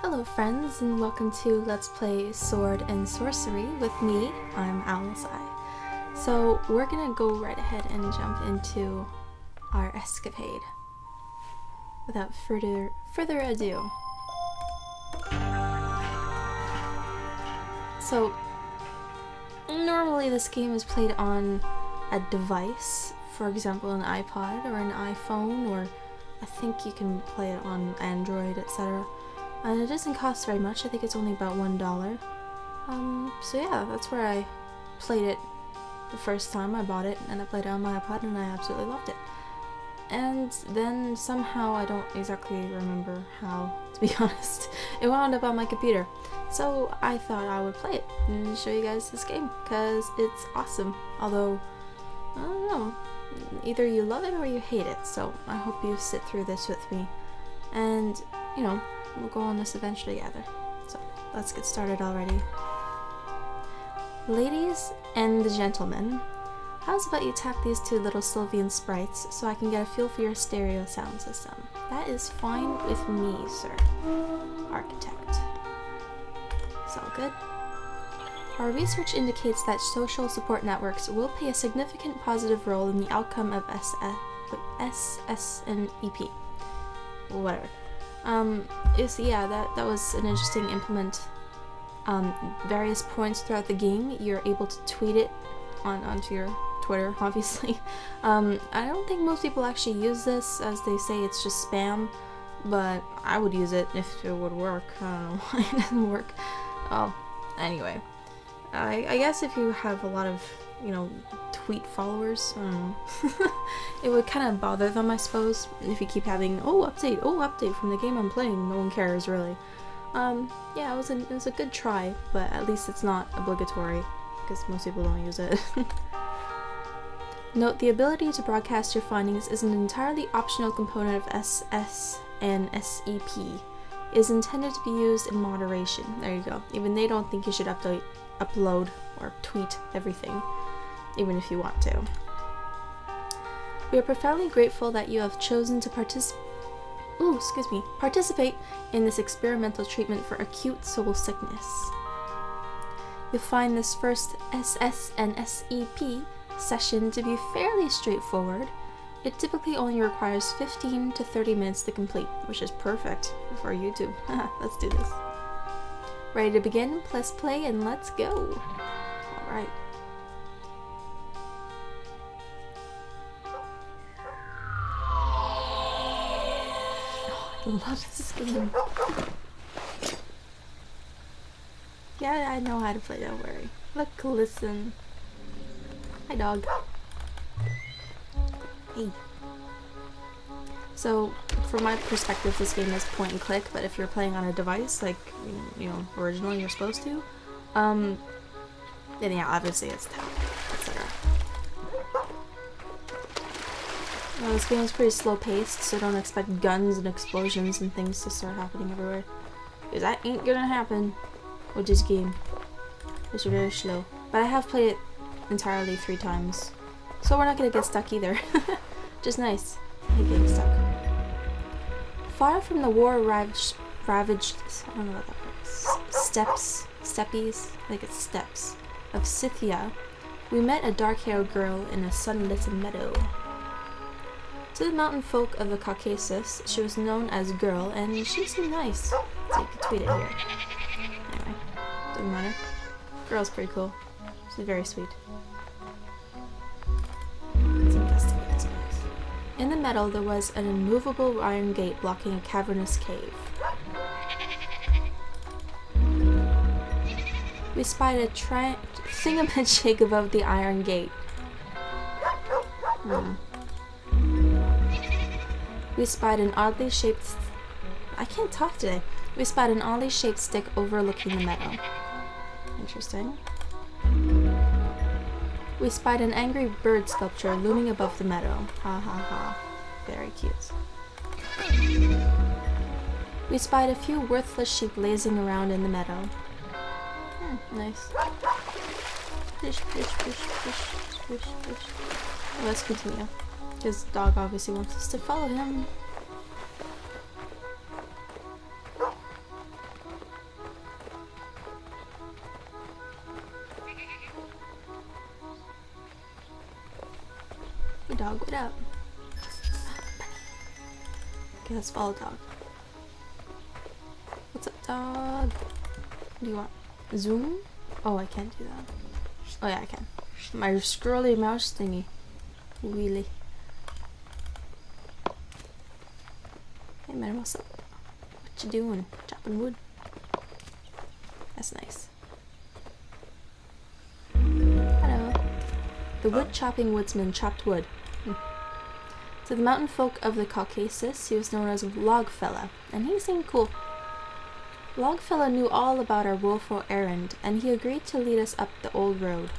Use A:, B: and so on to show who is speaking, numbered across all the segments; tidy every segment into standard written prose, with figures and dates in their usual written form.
A: Hello friends, and welcome to Let's Play Sword and Sorcery with me. I'm Owl's Eye. So we're gonna go right ahead and jump into our escapade without further ado. So normally this game is played on a device, for example an iPod or an iPhone, or I think you can play it on Android, etc. And it doesn't cost very much. I think it's only about $1. So yeah, that's where I played it the first time I bought it, and I played it on my iPod and I absolutely loved it. And then somehow, I don't exactly remember how, to be honest, it wound up on my computer. So I thought I would play it and show you guys this game, because it's awesome. Although, I don't know, either you love it or you hate it, so I hope you sit through this with me. And, you know, we'll go on this adventure together. So, let's get started already. Ladies and gentlemen, how's about you tap these two little Sylvian sprites so I can get a feel for your stereo sound system? That is fine with me, sir. Architect. Sound good? Our research indicates that social support networks will play a significant positive role in the outcome of SS and EP. Whatever. That was an interesting implement. Various points throughout the game, you're able to tweet it onto your Twitter, obviously. I don't think most people actually use this, as they say it's just spam, but I would use it if it would work. I don't know why it doesn't work. Oh, anyway. I guess if you have a lot of, tweet followers, I don't know. It would kind of bother them, I suppose, if you keep having, update from the game I'm playing. No one cares, really. Yeah, it was a good try, but at least it's not obligatory, because most people don't use it. Note, the ability to broadcast your findings is an entirely optional component of SS and SEP. It is intended to be used in moderation. There you go. Even they don't think you should upload or tweet everything, even if you want to. We are profoundly grateful that you have chosen to participate in this experimental treatment for acute soul sickness. You'll find this first SS and SEP session to be fairly straightforward. It typically only requires 15 to 30 minutes to complete, which is perfect for YouTube. Let's do this. Ready to begin? Press play and let's go. Alright. I love this game. Yeah, I know how to play, don't worry. Look, listen. Hi, dog. Hey. So, from my perspective, this game is point and click, but if you're playing on a device, like, originally you're supposed to, then yeah, obviously it's tap, etc. Well, this game is pretty slow-paced, so don't expect guns and explosions and things to start happening everywhere, because that ain't gonna happen with this game. It's very slow. But I have played it entirely 3 times, so we're not gonna get stuck either. Just nice. I hate getting stuck. Far from the war-ravaged, I don't know what that was, steppes of Scythia, we met a dark-haired girl in a sunlit meadow. To the mountain folk of the Caucasus, she was known as Girl, and she seemed nice. So you can tweet it here. Anyway, doesn't matter. Girl's pretty cool. She's very sweet. Let's investigate this place. In the meadow, there was an immovable iron gate blocking a cavernous cave. We spied a thingamajig above the iron gate. We spied an oddly shaped... I can't talk today. We spied an oddly shaped stick overlooking the meadow. Interesting. We spied an angry bird sculpture looming above the meadow. Ha ha ha. Very cute. We spied a few worthless sheep lazing around in the meadow. Nice. Fish, fish, fish, fish, fish, fish. Let's continue. His dog obviously wants us to follow him. dog, what up? Okay, let's follow dog. What's up, dog? What do you want? Zoom? Oh, I can't do that. Oh yeah, I can. My scrolly mouse thingy. Really. Hey man, what's up? What you doing? Chopping wood? That's nice. Hello. The wood chopping woodsman chopped wood. To the mountain folk of the Caucasus, he was known as Logfella, and he seemed cool. Logfella knew all about our woeful errand, and he agreed to lead us up the old road.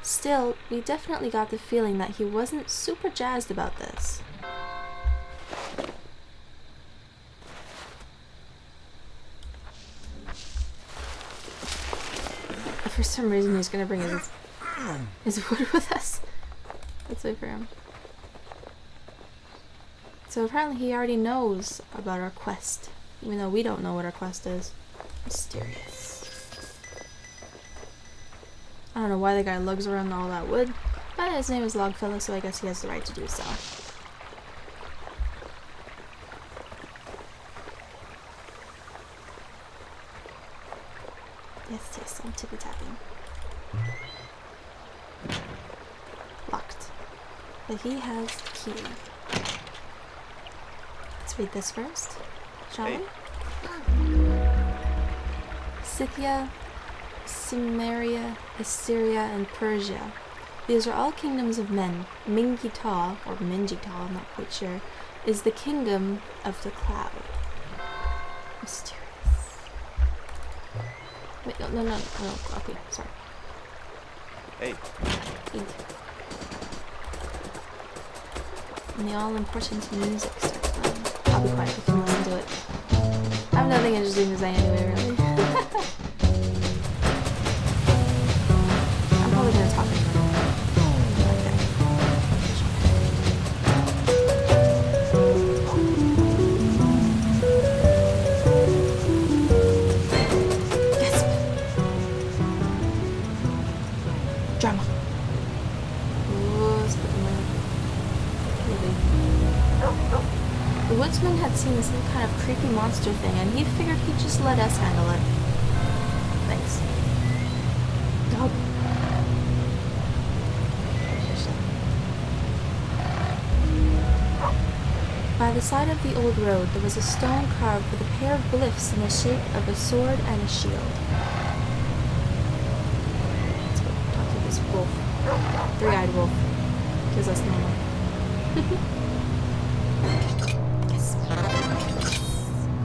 A: Still, we definitely got the feeling that he wasn't super jazzed about this. For some reason, he's gonna bring his wood with us. Let's wait for him. So apparently he already knows about our quest, even though we don't know what our quest is. Mysterious. I don't know why the guy lugs around all that wood, but his name is Logfella, so I guess he has the right to do so. Yes, I'm tippy tapping. Locked. But he has the key. Let's read this first, shall we? Scythia, Cimmeria, Assyria, and Persia. These are all kingdoms of men. Mingita, or Mingita, I'm not quite sure, is the kingdom of the cloud. Mysterious. Wait, no, okay, sorry.
B: Hey.
A: And the all-important music starts playing. I'll be quiet if you listen to it. I have nothing interesting to say anyway, really. I'm probably gonna talk like that. Yes. Drama. Ooh, the woodsman had seen some kind of creepy monster thing, and he figured he'd just let us handle it. Thanks. Dog. By the side of the old road, there was a stone carved with a pair of glyphs in the shape of a sword and a shield. Let's go talk to this wolf. Three-eyed wolf. Because that's normal. Yes.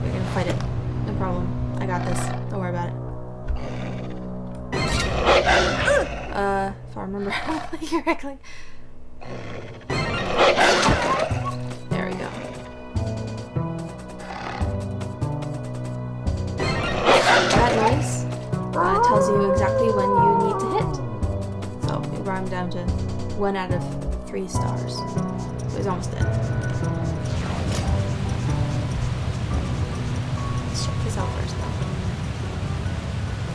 A: We're gonna fight it. No problem. I got this. Don't worry about it. If I remember correctly. There we go. That noise tells you exactly when you need to hit. So we brought him down to 1 out of 3 stars. So he's almost dead. Let's check this out first though.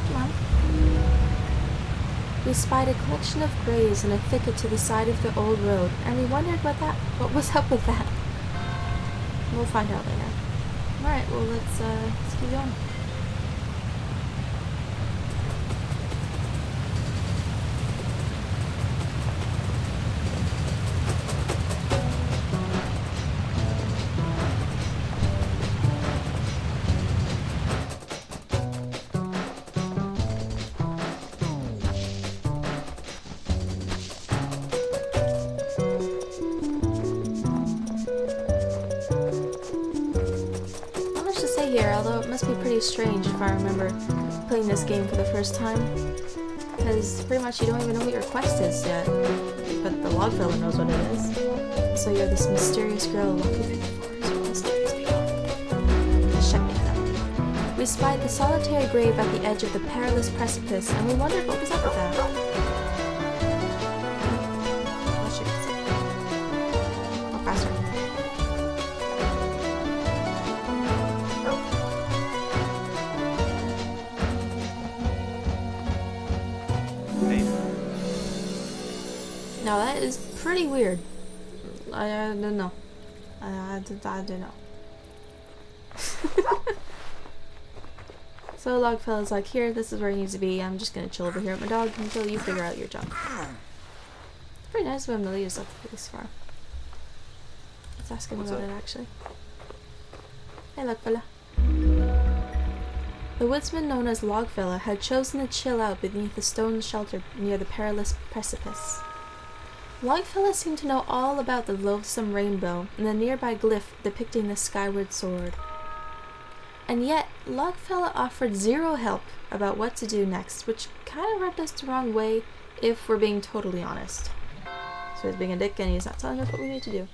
A: Come on. We spied a collection of graves in a thicket to the side of the old road, and we wondered what was up with that. We'll find out later. Alright, well let's keep going. Here, although it must be pretty strange if I remember playing this game for the first time, because pretty much you don't even know what your quest is yet, but the Logfella knows what it is. So you're this mysterious girl walking through the forest with mysterious people. Just checking it out. We spied the solitary grave at the edge of the perilous precipice, and we wondered what was up with that. Oh, faster. Now that is pretty weird. I don't know. I don't know. So Logfella's like, here, this is where he needs to be. I'm just gonna chill over here with my dog until you figure out your job. It's pretty nice of him to lead us up this far. Let's ask him about it, actually. Hey, Logfella. The woodsman known as Logfella had chosen to chill out beneath the stone shelter near the perilous precipice. Logfella seemed to know all about the loathsome rainbow and the nearby glyph depicting the skyward sword. And yet, Logfella offered zero help about what to do next, which kind of rubbed us the wrong way, if we're being totally honest. So he's being a dick and he's not telling us what we need to do.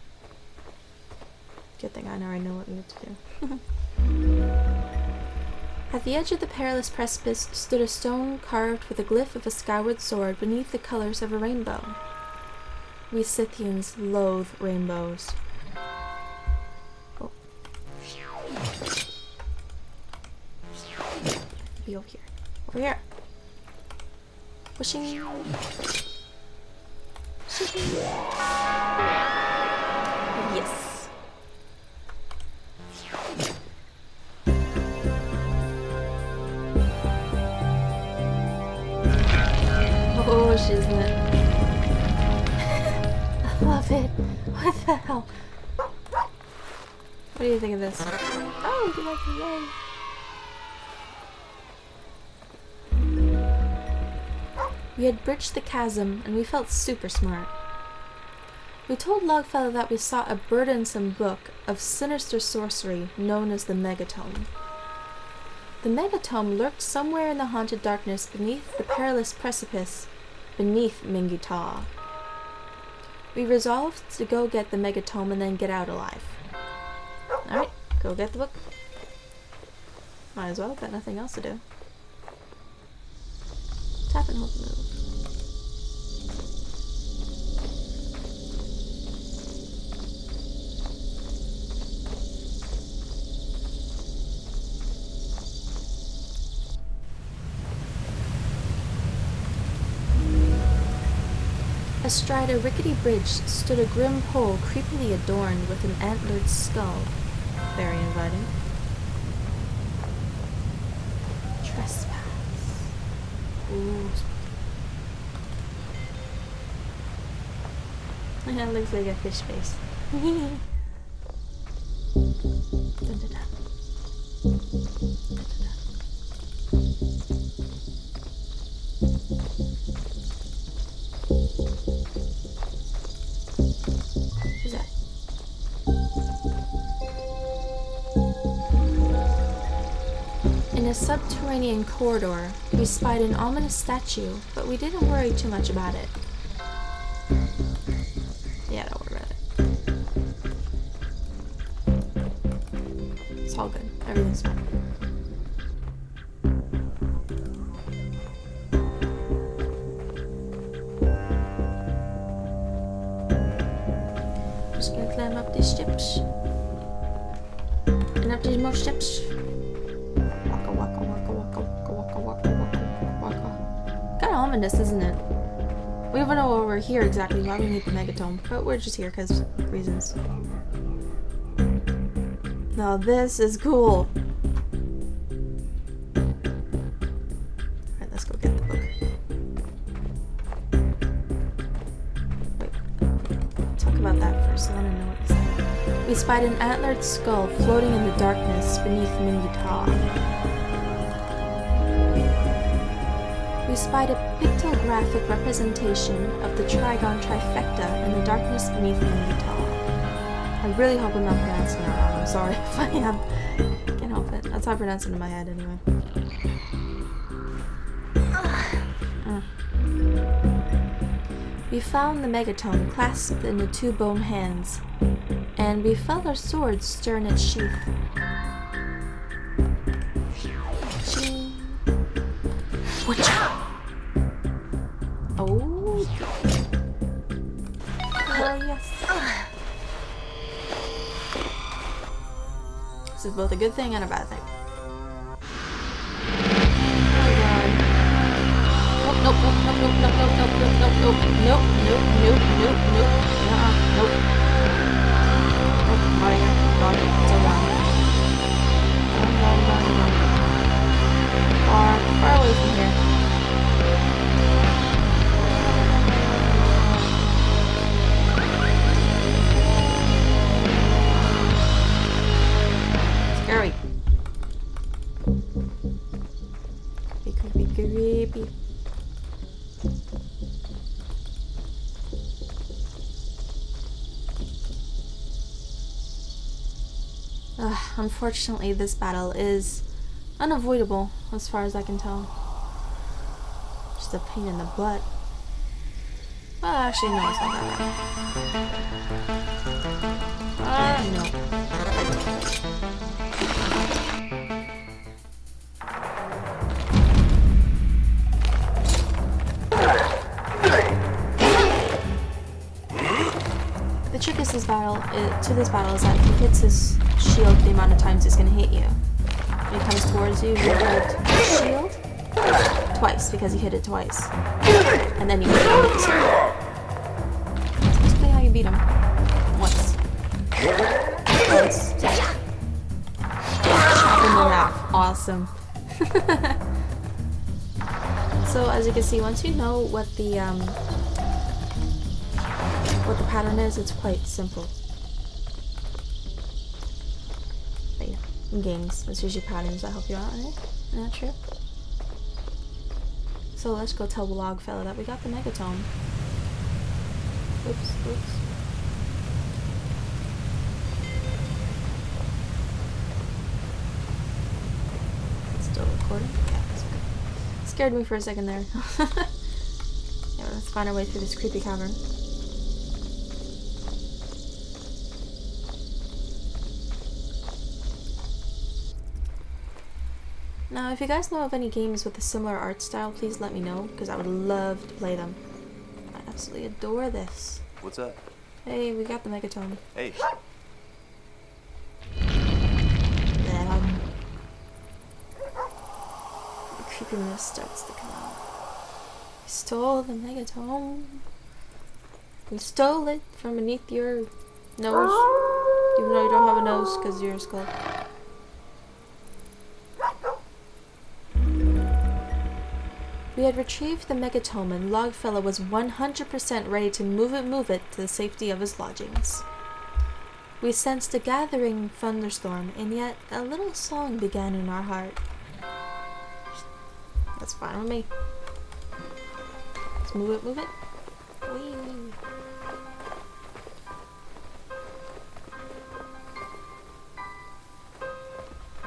A: Good thing I already know what we need to do. At the edge of the perilous precipice stood a stone carved with a glyph of a skyward sword beneath the colors of a rainbow. We Scythians loathe rainbows. Oh. Be over here. Over here. Pushing. Yes. Oh, she's lit. I love it. What the hell? What do you think of this? Oh, you like it, yay. We had bridged the chasm, and we felt super smart. We told Logfella that we sought a burdensome book of sinister sorcery known as the Megatome. The Megatome lurked somewhere in the haunted darkness beneath the perilous precipice, beneath Mingita. We resolved to go get the Megatome and then get out alive. Alright, go get the book. Might as well, got nothing else to do. Tap and hold the move. Astride a rickety bridge stood a grim pole creepily adorned with an antlered skull. Very inviting. Trespass. Ooh. That looks like a fish face. Dun, dun, dun. Dun, dun, dun. Who's that? In a subterranean corridor, we spied an ominous statue, but we didn't worry too much about it. Yeah, don't worry about it. It's all good. Everything's fine. Just gonna climb up these steps. And up these more steps. Waka waka waka waka waka waka waka waka waka. Kinda ominous, isn't it? We don't know why we're here exactly, why we need the Megatome, but we're just here because reasons. Now this is cool. Alright, let's go get the book. Wait, talk about that first, I want to know what you said. We spied an antlered skull floating in the darkness beneath Mingita. We spied a pictographic representation of the Trigon Trifecta in the darkness beneath Mingita. I really hope I'm not pronouncing that wrong. I'm sorry if I am. Can't help it. That's how I pronounce it in my head anyway. We found the Megatome clasped in the two bone hands, and we felt our swords stir in its sheath. Ching. Whatcha? Oh. Oh, yes. This is both a good thing and a bad thing. Oh, God. Oh, nope, nope, nope. Far away from here. Scary. Creepy. Unfortunately, this battle is unavoidable as far as I can tell. Just a pain in the butt. Well, actually, no, it's not that bad. No. The trick is this battle is that if he hits his shield the amount of times it's gonna hit you. When it comes towards you, you hold shield twice because you hit it twice. And then you hit it once. That's basically how you beat him. Once. Just chop him in half. Awesome. So as you can see, once you know what the pattern is, it's quite simple. But yeah, in games, it's usually patterns that help you out, right? Isn't that true? So let's go tell the log fella that we got the megatome. Oops. It's still recording? Yeah, it's okay. Scared me for a second there. Yeah, let's find our way through this creepy cavern. Now, if you guys know of any games with a similar art style, please let me know, because I would love to play them. I absolutely adore this.
B: What's up?
A: Hey, we got the megatome.
B: Hey.
A: The creepiness starts to come out. We stole the megatome. We stole it from beneath your nose. Even though you don't have a nose, because you're a skull. We had retrieved the megatome and Logfella was 100% ready to move it to the safety of his lodgings. We sensed a gathering thunderstorm, and yet a little song began in our heart. That's fine with me. Let's move it. Whee!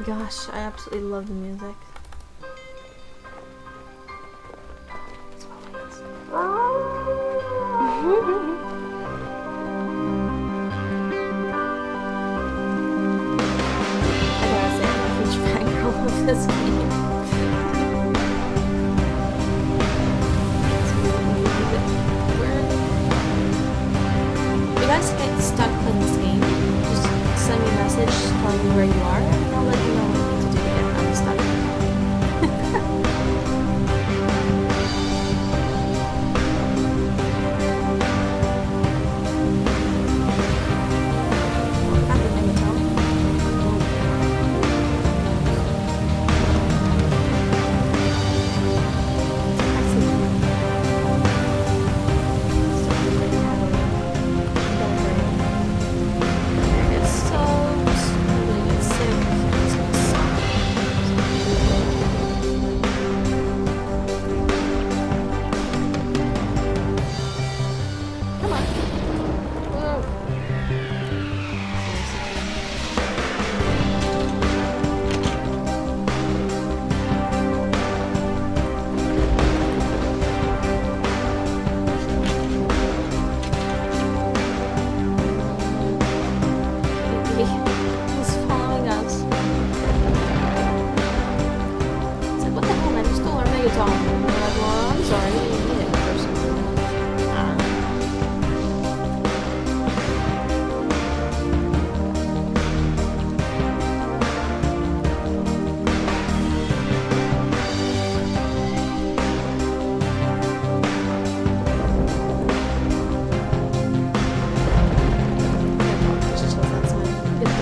A: Gosh, I absolutely love the music. This game. If you guys get stuck playing this game, just send me a message telling me where you are, and I'll let you know what you need to do to get unstuck.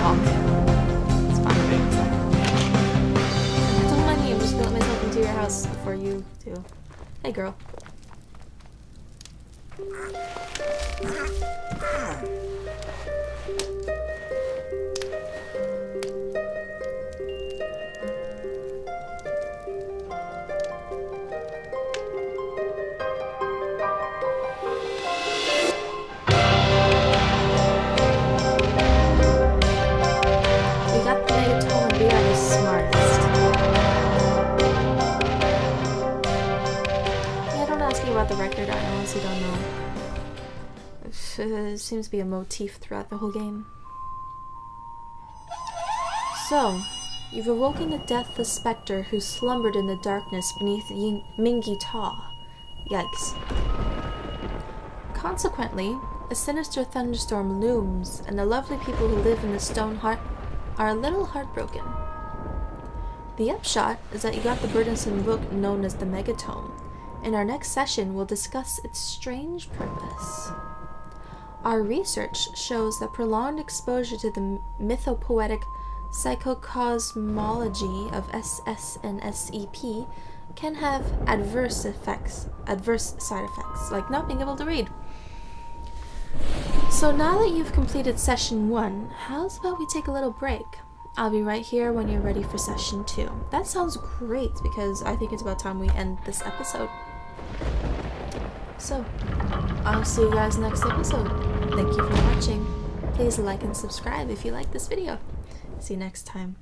A: talk. It's fine. Don't mind me, I'm just gonna let myself into your house before you do. Hey, girl. We got the megaton and we are the smartest. Yeah, don't ask me about the record, I honestly don't know. It seems to be a motif throughout the whole game. So, you've awoken the deathless specter who slumbered in the darkness beneath Mingi Ta. Yikes. Consequently, a sinister thunderstorm looms, and the lovely people who live in the stone hut are a little heartbroken. The upshot is that you got the burdensome book known as the Megatome. In our next session, we'll discuss its strange purpose. Our research shows that prolonged exposure to the mythopoetic psychocosmology of SS and SEP can have adverse side effects, like not being able to read. So now that you've completed session 1, how's about we take a little break? I'll be right here when you're ready for session 2. That sounds great, because I think it's about time we end this episode. So, I'll see you guys next episode. Thank you for watching. Please like and subscribe if you like this video. See you next time.